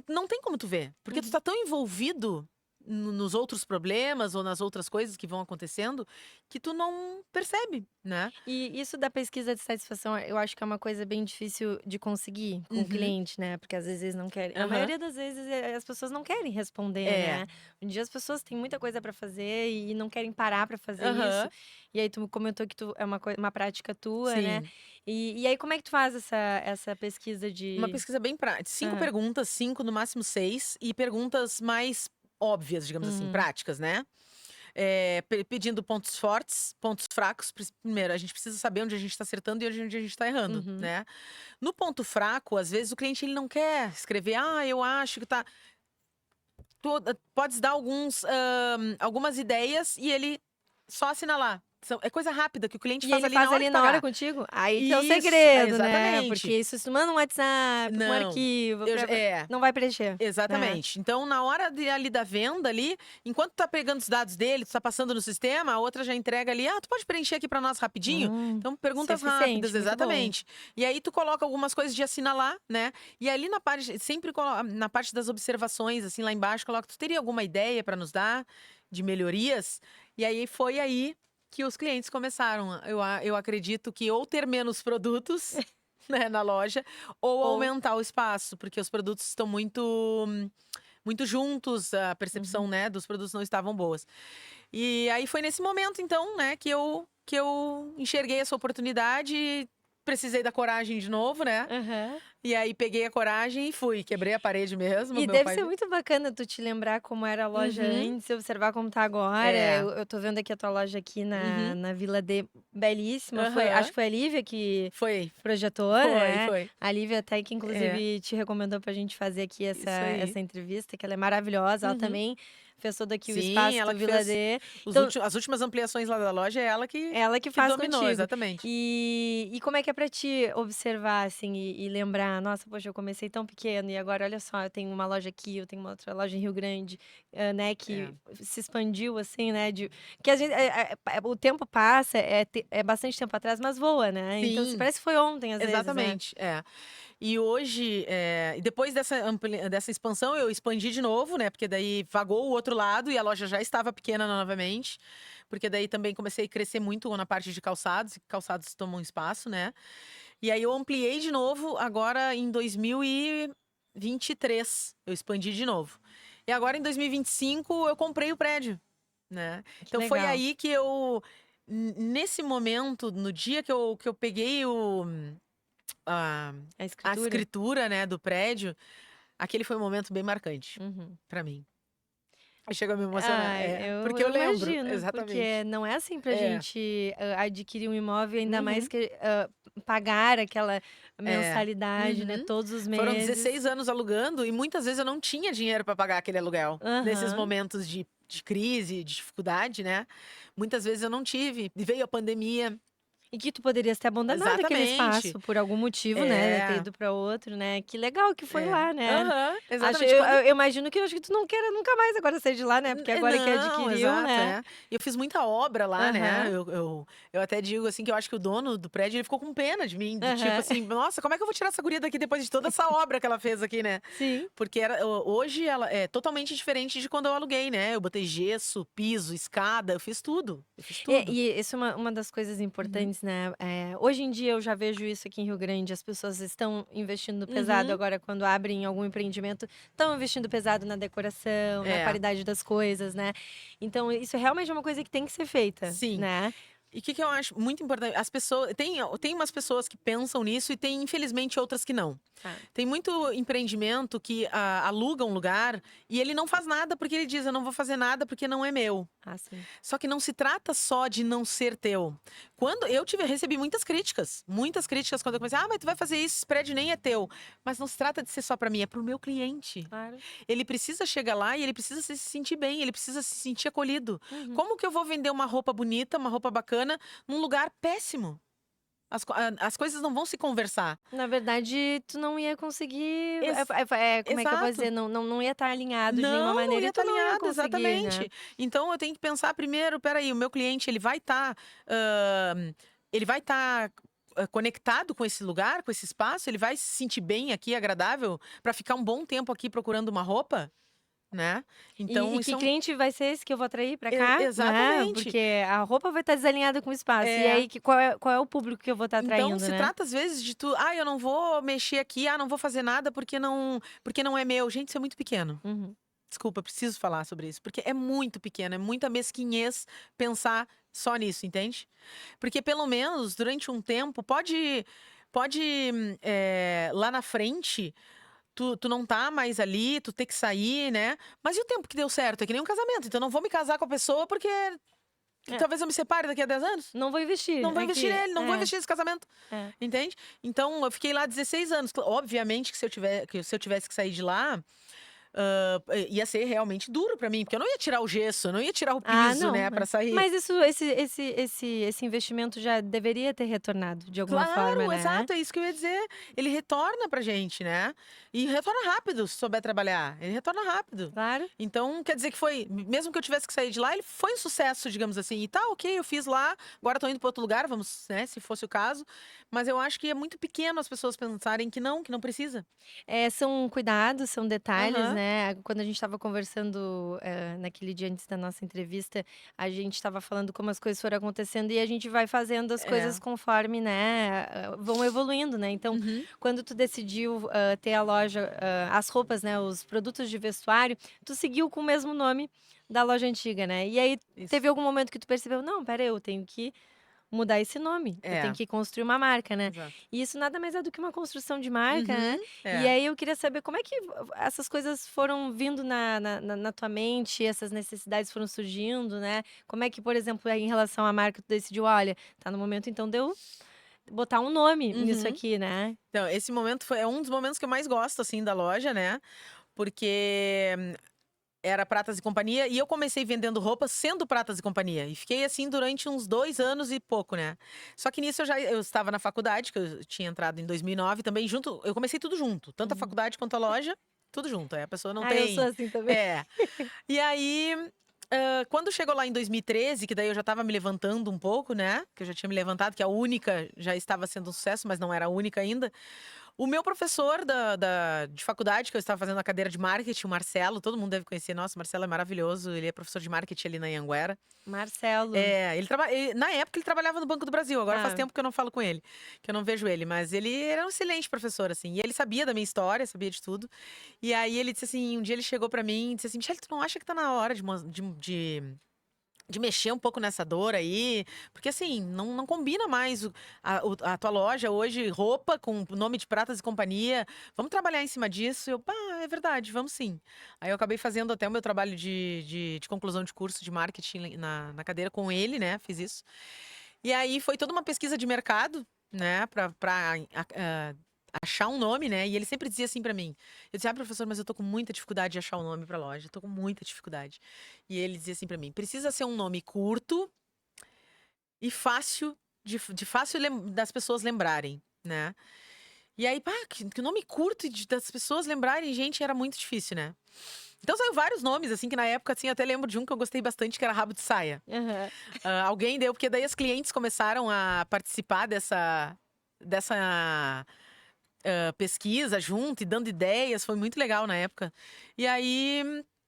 não tem como tu ver, porque tu tá tão envolvido nos outros problemas ou nas outras coisas que vão acontecendo que tu não percebe, né? E isso da pesquisa de satisfação, eu acho que é uma coisa bem difícil de conseguir com o Uhum. cliente, né? Porque às vezes eles não querem. A Aham. maioria das vezes as pessoas não querem responder, É. né? Um dia as pessoas têm muita coisa pra fazer e não querem parar pra fazer isso. Aham. E aí tu comentou que é uma prática tua, né? Sim. E aí como é que tu faz essa pesquisa Uma de. pesquisa bem prática. 5 Ah, perguntas, 5, no máximo 6, e perguntas mais óbvias, digamos assim, hum, práticas, né? Pedindo pontos fortes, pontos fracos. Primeiro, a gente precisa saber onde a gente está acertando e onde a gente está errando, uhum. né? No ponto fraco, às vezes o cliente ele não quer escrever, eu acho que tá. Podes dar algumas ideias e ele só assinalar. É coisa rápida que o cliente E faz ele ali na faz hora ali de na hora pagar. contigo? Aí que é o Isso, segredo, né? Porque exatamente. isso se manda um WhatsApp, um Não, arquivo, é. não vai preencher, né? Exatamente. Então, na hora ali da venda ali, enquanto tu tá pegando os dados dele, tu tá passando no sistema, a outra já entrega ali, tu pode preencher aqui pra nós rapidinho? Então, Isso é perguntas rápidas, eficiente, muito bom. exatamente. E aí tu coloca algumas coisas de assinalar, né? E ali na parte, sempre na parte das observações, assim, lá embaixo, coloca, tu teria alguma ideia pra nos dar de melhorias? E aí foi aí que os clientes começaram, eu acredito que ou ter menos produtos, né, na loja, ou Ou aumentar o espaço, porque os produtos estão muito juntos, a percepção, uhum. né, dos produtos não estavam boas. E aí foi nesse momento, então, né, que eu enxerguei essa oportunidade, precisei da coragem de novo, né? Aham. E aí peguei a coragem e fui, quebrei a parede mesmo, E meu deve pai. ser muito bacana tu te lembrar como era a loja Uhum, antes, observar como tá agora. é. Eu tô vendo aqui a tua loja aqui na, Uhum, na Vila D, belíssima. Acho aham. que foi a Lívia que Foi, projetou, foi, né? foi. A Lívia até que É, inclusive te recomendou pra gente fazer aqui essa, isso aí. essa entrevista, que ela é maravilhosa. Ela Uhum. também fez todo aqui o Sim, espaço ela do que Vila fez D. Então, as últimas ampliações lá da loja, é ela que, ela que que faz dominou, contigo. exatamente. E como é que é pra ti observar, assim, e lembrar, nossa, poxa, eu comecei tão pequeno e agora olha só, eu tenho uma loja aqui, eu tenho uma outra loja em Rio Grande, né, É. que se expandiu, assim, né, que a gente, o tempo passa, é bastante tempo atrás, mas voa, né? Então, Sim, parece que foi ontem, às vezes, né? exatamente, é. E hoje, e depois dessa expansão, eu expandi de novo, né? Porque daí vagou o outro lado e a loja já estava pequena novamente. Porque daí também comecei a crescer muito na parte de calçados, e calçados tomam espaço, né? E aí eu ampliei de novo agora em 2023. Eu expandi de novo. E agora em 2025 eu comprei o prédio, né? Que Então foi legal. aí que nesse momento, no dia que eu peguei a, A a escritura? escritura, né, do prédio, aquele foi um momento bem marcante Uhum. pra mim. Chega a me emocionar, Ai, eu porque eu eu lembro, imagino, porque exatamente. não é assim pra É, gente, adquirir um imóvel, ainda mais uhum, que, pagar aquela é, mensalidade, né, uhum. todos os Foram meses. 16 anos alugando e muitas vezes eu não tinha dinheiro pra pagar aquele aluguel. Nesses Aham. momentos de crise, de dificuldade, né? Muitas vezes eu não tive. E veio a pandemia. E que tu poderias ter abandonado aquele Exatamente. espaço por algum motivo, né, ter É, ido pra outro, né. Que legal que foi é. lá, né. Aham, Acho exatamente. eu Quando eu imagino que eu acho que tu não queira nunca mais agora sair de lá, né, porque agora que Não, adquiriu, exato, né. é. E eu fiz muita obra lá, né, Aham, eu até digo, assim, que eu acho que o dono do prédio, ele ficou com pena de mim, do tipo aham. assim: "Nossa, como é que eu vou tirar essa guria daqui depois de toda essa obra que ela fez aqui, né?" Sim. Porque hoje ela é totalmente diferente de quando eu aluguei, né, eu botei gesso, piso, escada, eu fiz tudo, eu fiz tudo. E isso é uma das coisas Uhum. importantes, né, hoje em dia eu já vejo isso aqui em Rio Grande, as pessoas estão investindo pesado Uhum. agora quando abrem algum empreendimento, estão investindo pesado na decoração, na É, qualidade das coisas, né. Então isso realmente é uma coisa que tem que ser feita, sim. né. E o que que eu acho muito importante, as pessoas tem umas pessoas que pensam nisso e tem, infelizmente, outras que não. Tá. Tem muito empreendimento que aluga um lugar e ele não faz nada porque ele diz: "Eu não vou fazer nada porque não é meu". Ah, sim. Só que não se trata só de não ser teu. Quando eu recebi muitas críticas quando eu comecei, mas tu vai fazer isso, esse prédio nem é teu. Mas não se trata de ser só para mim, é pro meu cliente. Claro. Ele precisa chegar lá e ele precisa se sentir bem, ele precisa se sentir acolhido. Uhum. Como que eu vou vender uma roupa bonita, uma roupa bacana, num lugar péssimo? As coisas não vão se conversar. Na verdade, tu não ia conseguir, Ex como é que eu vou exato. dizer? Não ia estar alinhado de nenhuma Não maneira ia e tu estar não ia alinhado, conseguir, né. exatamente. Então eu tenho que pensar primeiro, espera aí, o meu cliente ele vai estar conectado com esse lugar, com esse espaço? Ele vai se sentir bem aqui, agradável, para ficar um bom tempo aqui procurando uma roupa, né? E Então isso que é cliente vai ser esse que eu vou atrair pra cá, né, exatamente. porque a roupa vai estar desalinhada com o espaço, e É. aí qual é o público que eu vou estar Então atraindo, se né. trata às vezes de eu não vou mexer aqui, não vou fazer nada porque não é meu. Gente, isso é muito pequeno. Uhum. Desculpa, preciso falar sobre isso, porque é muito pequeno, é muita mesquinhez pensar só nisso, entende? Porque pelo menos durante um tempo pode lá na frente tu não tá mais ali, tu ter que sair, né? Mas e o tempo que deu certo? É que nem um casamento, então eu não vou me casar com a pessoa porque É, talvez eu me separe daqui a 10 anos. não vou investir Não vou investir aqui. nele, não vou investir nesse casamento, É. entende? Então eu fiquei lá 16 anos. Obviamente que se eu tivesse que sair de lá, ia ser realmente duro pra mim, porque eu não ia tirar o gesso, eu não ia tirar o Ah, piso, não, né, pra sair. mas esse investimento já deveria ter retornado de alguma forma, Claro, né. exato, é isso que eu ia dizer. Ele retorna pra gente, né? E retorna rápido, se souber trabalhar. Ele retorna rápido. Claro. Então, quer dizer que mesmo que eu tivesse que sair de lá, ele foi um sucesso, digamos assim. E tá, ok, eu fiz lá, agora tô indo pra outro lugar, vamos, né, se fosse o caso. Mas eu acho que é muito pequeno as pessoas pensarem que não precisa. São cuidados, são detalhes, Aham. né. Quando a gente estava conversando, naquele dia antes da nossa entrevista, a gente estava falando como as coisas foram acontecendo e a gente vai fazendo as coisas É. conforme, né, vão evoluindo, né. Então, Uhum. quando tu decidiu, ter a loja, as roupas, né, os produtos de vestuário, tu seguiu com o mesmo nome da loja antiga, né. E aí, Isso. teve algum momento que tu percebeu: "Não, espera aí, eu tenho que mudar esse nome, eu tenho É, que construir uma marca, né". exato. E isso nada mais é do que uma construção de marca, né. Uhum. E É. aí eu queria saber como é que essas coisas foram vindo na tua mente, essas necessidades foram surgindo, né. Como é que, por exemplo, em relação à marca, tu decidiu: "Olha, tá no momento então de eu botar um nome nisso Uhum. aqui", né. Então, esse momento é um dos momentos que eu mais gosto, assim, da loja, né? Porque era Pratas e Companhia e eu comecei vendendo roupas sendo Pratas e Companhia. E fiquei assim durante uns 2 anos e pouco, né? Só que nisso eu estava na faculdade, que eu tinha entrado em 2009 também junto. Eu comecei tudo junto, tanto a Uhum. faculdade quanto a loja, tudo junto. Aí a pessoa não Ah, eu sou tem. assim também. É. E aí, quando chegou lá em 2013, que daí eu já estava me levantando um pouco, né? Que eu já tinha me levantado, que a única já estava sendo um sucesso, mas não era a única ainda. O meu professor de faculdade, que eu estava fazendo a cadeira de marketing, o Marcelo, todo mundo deve conhecer. Nossa, o Marcelo é maravilhoso, ele é professor de marketing ali na Anhanguera. Marcelo. É, na época ele trabalhava no Banco do Brasil, agora faz Ah, tempo que eu não falo com ele, que eu não vejo ele, mas ele era um excelente professor, assim, e ele sabia da minha história, sabia de tudo. E aí ele disse assim, um dia ele chegou pra mim e disse assim: "Michele, tu não acha que tá na hora de mexer um pouco nessa dor aí, porque assim, não combina mais a tua loja hoje, roupa com o nome de Pratas e Companhia. Vamos trabalhar em cima disso?" Eu, pá, é verdade, vamos sim. Aí eu acabei fazendo até o meu trabalho de conclusão de curso de marketing na cadeira com ele, né? Fiz isso. E aí foi toda uma pesquisa de mercado, né, pra achar um nome, né? E ele sempre dizia assim pra mim. Eu dizia: "Ah, professor, mas eu tô com muita dificuldade de achar um nome pra loja, eu tô com muita dificuldade." E ele dizia assim pra mim: "Precisa ser um nome curto e fácil de fácil das pessoas lembrarem, né?" E aí, pá, que nome curto e das pessoas lembrarem, gente, era muito difícil, né? Então saiu vários nomes, assim, que na época, assim, eu até lembro de um que eu gostei bastante, que era Rabo de Saia. aham. Alguém deu, porque daí as clientes começaram a participar dessa pesquisa junto e dando ideias, foi muito legal na época. E aí,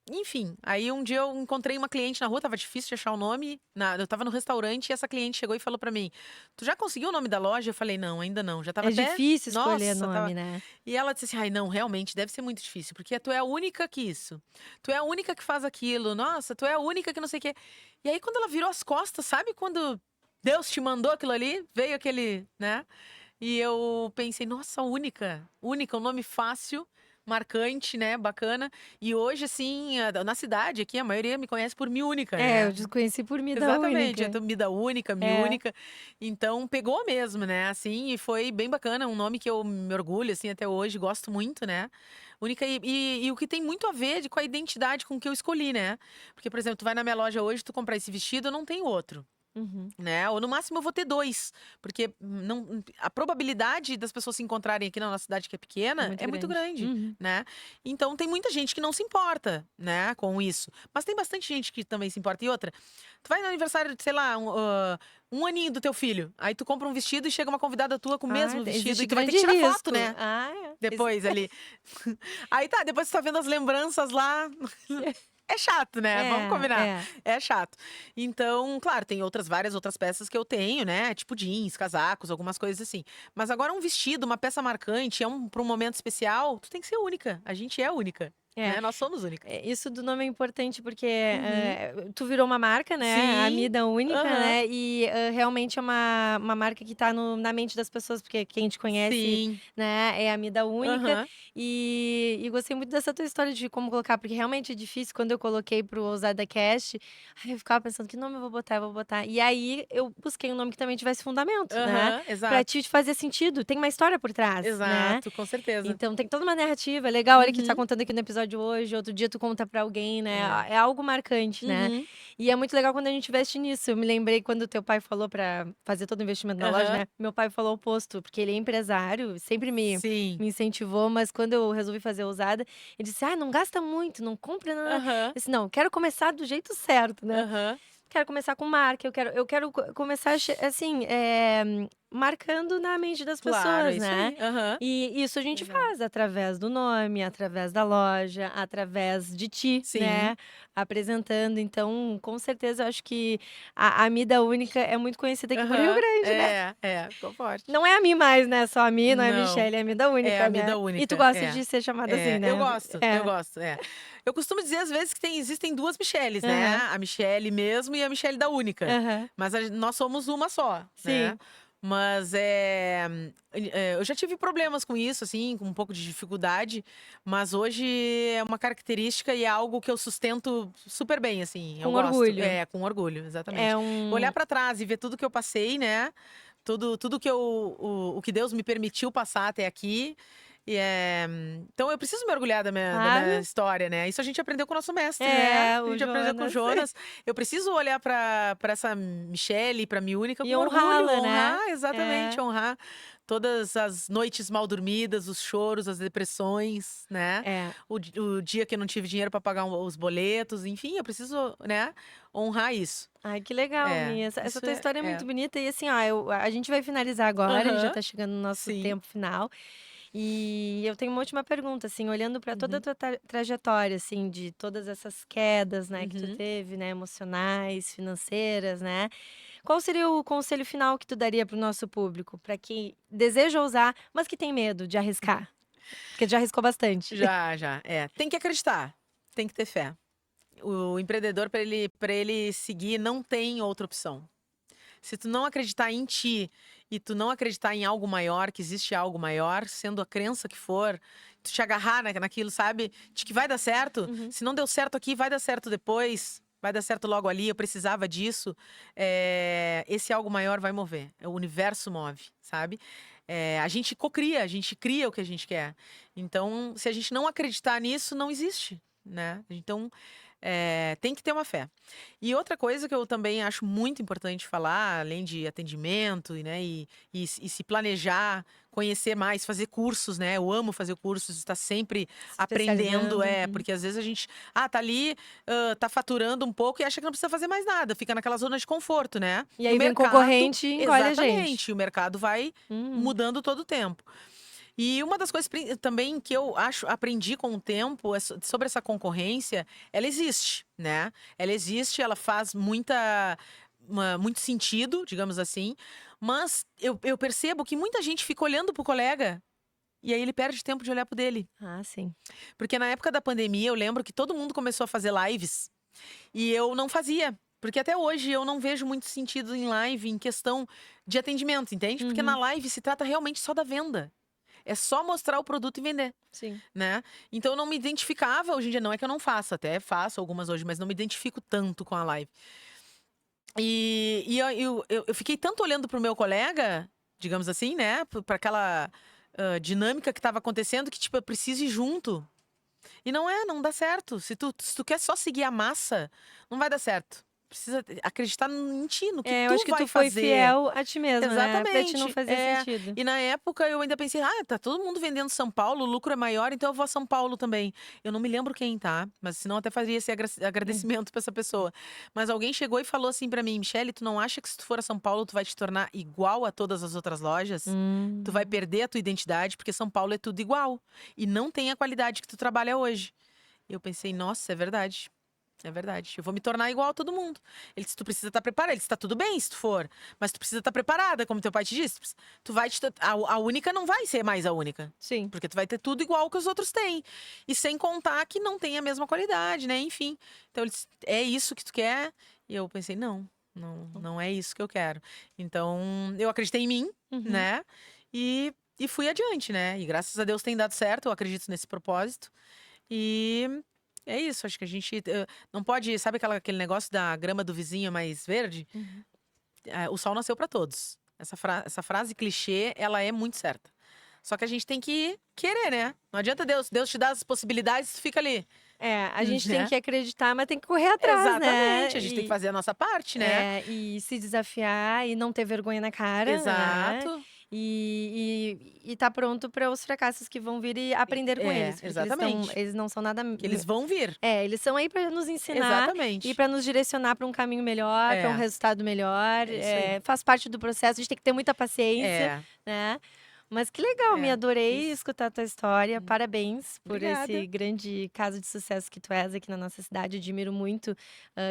enfim, aí um dia eu encontrei uma cliente na rua, tava difícil de achar o nome, eu tava no restaurante e essa cliente chegou e falou pra mim: "Tu já conseguiu o nome da loja?" Eu falei: "Não, ainda não." Já tava É até, difícil escolher nossa, tava. nome, né. E ela disse assim: "Ai, não, realmente deve ser muito difícil, porque tu é a única que isso. Tu é a única que faz aquilo. Nossa, tu é a única que não sei o quê." E aí quando ela virou as costas, sabe quando Deus te mandou aquilo ali? Veio aquele, né? E eu pensei: "Nossa, única, única, um nome fácil, marcante, né? Bacana. E hoje, assim, na cidade aqui, a maioria me conhece por Mi Única, Eu né? te conheci por Mida Exatamente, Única. então Mida Única, Mi É. Única. Então pegou mesmo, né? Assim, e foi bem bacana, um nome que eu me orgulho, assim, até hoje, gosto muito, né? Única e o que tem muito a ver com a identidade com que eu escolhi, né? Porque, por exemplo, tu vai na minha loja hoje, tu comprar esse vestido, eu não tenho outro. Uhum. Né? Ou no máximo eu vou ter dois, porque não, a probabilidade das pessoas se encontrarem aqui na nossa cidade que é É pequena muito é muito grande. grande, Uhum. né? Então tem muita gente que não se importa, né, com isso. Mas tem bastante gente que também se importa. E outra, tu vai no aniversário, sei lá, um aninho do teu filho, aí tu compra um vestido e chega uma convidada tua com o mesmo vestido Existe e tu vai ter grande que tirar foto, risco. né? Depois ali. Aí tá, depois tu tá vendo as lembranças lá. É chato, né? Vamos combinar. É. É chato. Então, claro, tem várias outras peças que eu tenho, né? Tipo jeans, casacos, algumas coisas assim. Mas agora um vestido, uma peça marcante, pra um momento especial, tu tem que ser única. A gente é única, É. né? Nós somos únicas. Isso do nome é importante porque Uhum. tu virou uma marca, né? A Sim. Mida Única, Aham. né? E realmente é uma marca que tá na mente das pessoas, porque quem te conhece, Sim. né, é a Mida Única. Aham. E gostei muito dessa tua história de como colocar, porque realmente é difícil quando eu coloquei pro Ousada Cast. Aí eu ficava pensando, que nome eu vou botar? Eu vou botar. E aí eu busquei um nome que também tivesse fundamento, né? Aham. Pra Exato. te fazer sentido. Tem uma história por trás, né? Exato, com certeza. Então tem toda uma narrativa é legal, olha que tu tá Uhum. contando aqui no episódio hoje, outro dia tu conta pra alguém, né, É. é algo marcante, né. Uhum. E é muito legal quando a gente investe nisso, eu me lembrei quando teu pai falou pra fazer todo o investimento na loja, Aham. né, meu pai falou o oposto, porque ele é empresário, sempre Sim. me incentivou, mas quando eu resolvi fazer ousada, ele disse: "Ah, não gasta muito, não compra nada", eu Aham. disse: "Não, quero começar do jeito certo, né". Aham. Quero começar com marca, eu quero começar assim, marcando na mente das Claro, é pessoas, isso né. aí. Aham. E isso a gente Legal. faz através do nome, através da loja, através de ti, Sim. né, apresentando. Então, com certeza, eu acho que a Mida Única é muito conhecida aqui por Rio Aham. Grande, né. Ficou forte. Não é a Mi mais, né, só a Mi, não é a Não, Michele, é a Mida é a Única, Mida né. E tu Única, gosta é. de ser chamada assim, É, eu né? gosto, eu É. gosto, é. Eu costumo dizer às vezes que existem 2 Micheles, né, Aham, a Michele mesmo e a Michele da Única, aham. mas nós somos uma só, né. Sim. Mas, eu já tive problemas com isso, assim, com um pouco de dificuldade, mas hoje é uma característica e é algo que eu sustento super bem, assim, eu Com gosto. orgulho. É, com orgulho, É exatamente. Olhar um pra trás e ver tudo que eu passei, né, tudo que o que Deus me permitiu passar até aqui, então eu preciso me orgulhar da minha claro. história, né. Isso a gente aprendeu com o nosso mestre, né, É, a o gente aprendeu com o Jonas. Jonas. Eu preciso olhar pra essa Michele, pra Mi Única E com orgulho, honrá-la, né. honrar, exatamente, É, honrar todas as noites mal dormidas, os choros, as depressões, né, é. o dia que eu não tive dinheiro pra pagar os boletos, enfim, eu preciso, né, honrar isso. Ai, que legal, É, Mi. Essa isso tua história é é. muito bonita e, assim, ó, a gente vai finalizar agora, a gente já Aham, tá chegando no nosso sim. tempo final. E eu tenho uma última pergunta, assim, olhando pra toda a Uhum, tua trajetória, assim, de todas essas quedas, né, que tu uhum. teve, né, emocionais, financeiras, né. Qual seria o conselho final que tu daria para o nosso público, pra quem deseja ousar, mas que tem medo de arriscar? Porque tu já arriscou bastante. Já, já, é. Tem que acreditar, tem que ter fé. O empreendedor, para ele seguir, não tem outra opção. Se tu não acreditar em ti e tu não acreditar em algo maior, que existe algo maior, sendo a crença que for, tu te agarrar naquilo, sabe? De que vai dar certo. Uhum. Se não deu certo aqui, vai dar certo depois. Vai dar certo logo ali. Eu precisava disso. Esse algo maior vai mover. O universo move, sabe? A gente cocria, a gente cria o que a gente quer. Então, se a gente não acreditar nisso, não existe, né? Então, tem que ter uma fé. E outra coisa que eu também acho muito importante falar, além de atendimento, né, e se planejar, conhecer mais, fazer cursos, né? Eu amo fazer cursos, estar sempre Se aprendendo, especializando. Uhum. porque às vezes a gente, tá ali, tá faturando um pouco e acha que não precisa fazer mais nada, fica naquela zona de conforto, né? E E o aí vem mercado, concorrente e engole a gente. exatamente, o mercado vai Hum. mudando todo o tempo. E uma das coisas também que eu aprendi com o tempo sobre essa concorrência, ela existe, né? Ela existe, ela faz muito sentido, digamos assim, mas eu percebo que muita gente fica olhando pro colega e aí ele perde tempo de olhar pro dele. Ah, sim. Porque na época da pandemia, eu lembro que todo mundo começou a fazer lives e eu não fazia. Porque até hoje eu não vejo muito sentido em live em questão de atendimento, entende? Porque na Uhum. live se trata realmente só da venda. É só mostrar o produto e vender, Sim. né? Então eu não me identificava, hoje em dia não é que eu não faço, até faço algumas hoje, mas não me identifico tanto com a live. E eu fiquei tanto olhando pro meu colega, digamos assim, né? Pra aquela dinâmica que tava acontecendo, que tipo, eu preciso ir junto. E não dá certo. Se tu quer só seguir a massa, não vai dar certo. Precisa acreditar em ti, no que É, eu tu acho que vai tu foi fazer. fiel a ti mesma, né? Pra ti não Exatamente. fazia sentido. E na época eu ainda pensei, tá todo mundo vendendo São Paulo, o lucro é maior, então eu vou a São Paulo também. Eu não me lembro quem, tá? Mas senão até faria esse agradecimento pra essa pessoa. Mas alguém chegou e falou assim pra mim, Michele, tu não acha que se tu for a São Paulo, tu vai te tornar igual a todas as outras lojas? Tu vai Hum. perder a tua identidade, porque São Paulo é tudo igual. E não tem a qualidade que tu trabalha hoje. Eu pensei, nossa, é verdade. É verdade. Eu vou me tornar igual a todo mundo. Ele disse, tu precisa estar preparada. Ele disse, tá tudo bem se tu for. Mas tu precisa estar preparada, como teu pai te disse. Tu vai a única não vai ser mais a única. Sim. Porque tu vai ter tudo igual que os outros têm. E sem contar que não tem a mesma qualidade, né? Enfim. Então ele disse, é isso que tu quer? E eu pensei, não é isso que eu quero. Então, eu acreditei em mim, Uhum. né? E fui adiante, né? E graças a Deus tem dado certo, eu acredito nesse propósito. E é isso, acho que a gente não pode, sabe aquele negócio da grama do vizinho é mais verde? Uhum. O sol nasceu para todos. Essa frase clichê, ela é muito certa. Só que a gente tem que querer, né? Não adianta Deus te dar as possibilidades, tu fica ali, É, a gente tem né? que acreditar, mas tem que correr atrás, Exatamente, né? a gente tem que fazer a nossa parte, né? E se desafiar e não ter vergonha na cara, né? Exato. E tá pronto para os fracassos que vão vir e aprender com eles, porque Exatamente. eles não são nada. Que eles vão vir. Eles são aí para nos ensinar e Exatamente. para nos direcionar para um caminho melhor, para um É, resultado melhor. é isso aí. Faz parte do processo, a gente tem que ter muita paciência, É, né? Mas que legal, me adorei isso. escutar a tua história. Parabéns por Obrigada. esse grande caso de sucesso que tu és aqui na nossa cidade. Admiro muito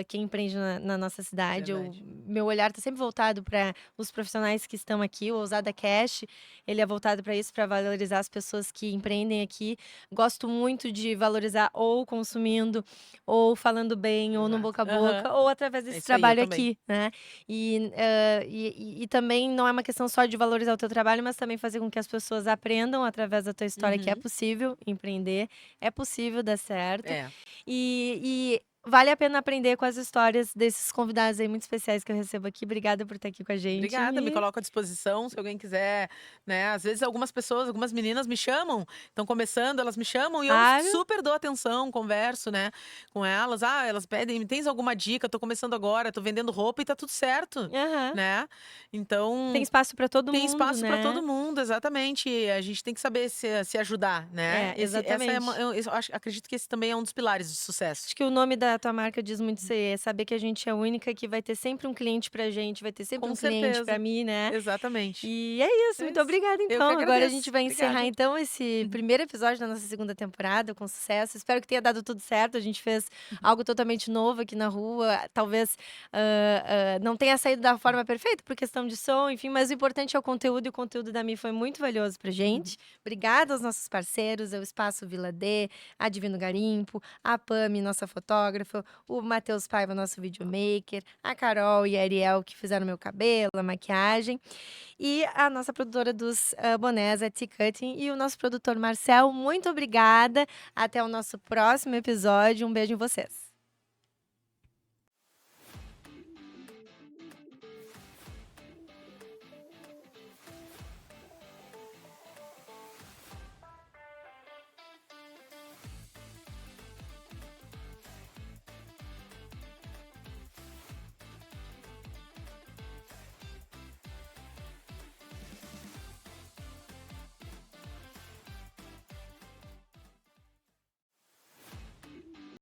quem empreende na nossa cidade. Verdade. Meu olhar está sempre voltado para os profissionais que estão aqui. O Ousada Cash, ele é voltado para isso, para valorizar as pessoas que empreendem aqui. Gosto muito de valorizar ou consumindo, ou falando bem, ou no Exato. boca a Aham. boca, ou através É desse isso aí, eu trabalho também. aqui, né? E também não é uma questão só de valorizar o teu trabalho, mas também fazer com que as pessoas aprendam através da tua história que é Uhum. possível empreender, é possível dar certo. É. E vale a pena aprender com as histórias desses convidados aí muito especiais que eu recebo aqui. Obrigada por estar aqui com a gente. Obrigada, me coloco à disposição, se alguém quiser, né? Às vezes algumas pessoas, algumas meninas me chamam, estão começando, elas me chamam e eu Claro. super dou atenção, converso, né, com elas. Elas pedem, tens alguma dica? Tô começando agora, tô vendendo roupa e tá tudo certo, Aham. né? Tem Então, espaço para todo tem mundo, espaço para todo né? mundo, exatamente. A gente tem que saber se ajudar, né? Essa é Exatamente. acredito que esse também é um dos pilares de sucesso. Acho que o nome da tua marca diz muito isso aí, é saber que a gente é única, que vai ter sempre um cliente pra gente, vai ter sempre Com um cliente pra certeza. mim, né? Exatamente. E é isso, É muito isso. obrigada Eu que então. Agora a gente agradeço. vai encerrar Obrigada. então esse primeiro episódio da nossa segunda temporada com sucesso. Espero que tenha dado tudo certo. A gente fez algo totalmente novo aqui na rua. Talvez não tenha saído da forma perfeita por questão de som, enfim, mas o importante é o conteúdo e o conteúdo da Mi foi muito valioso pra gente. Obrigada aos nossos parceiros, ao Espaço Vila D, a Divino Garimpo, a Pami, nossa fotógrafa, o Matheus Paiva, nosso videomaker, a Carol e a Ariel que fizeram meu cabelo, a maquiagem, e a nossa produtora dos bonés, a T-Cutting, e o nosso produtor Marcel. Muito obrigada. Até o nosso próximo episódio. Um beijo em vocês.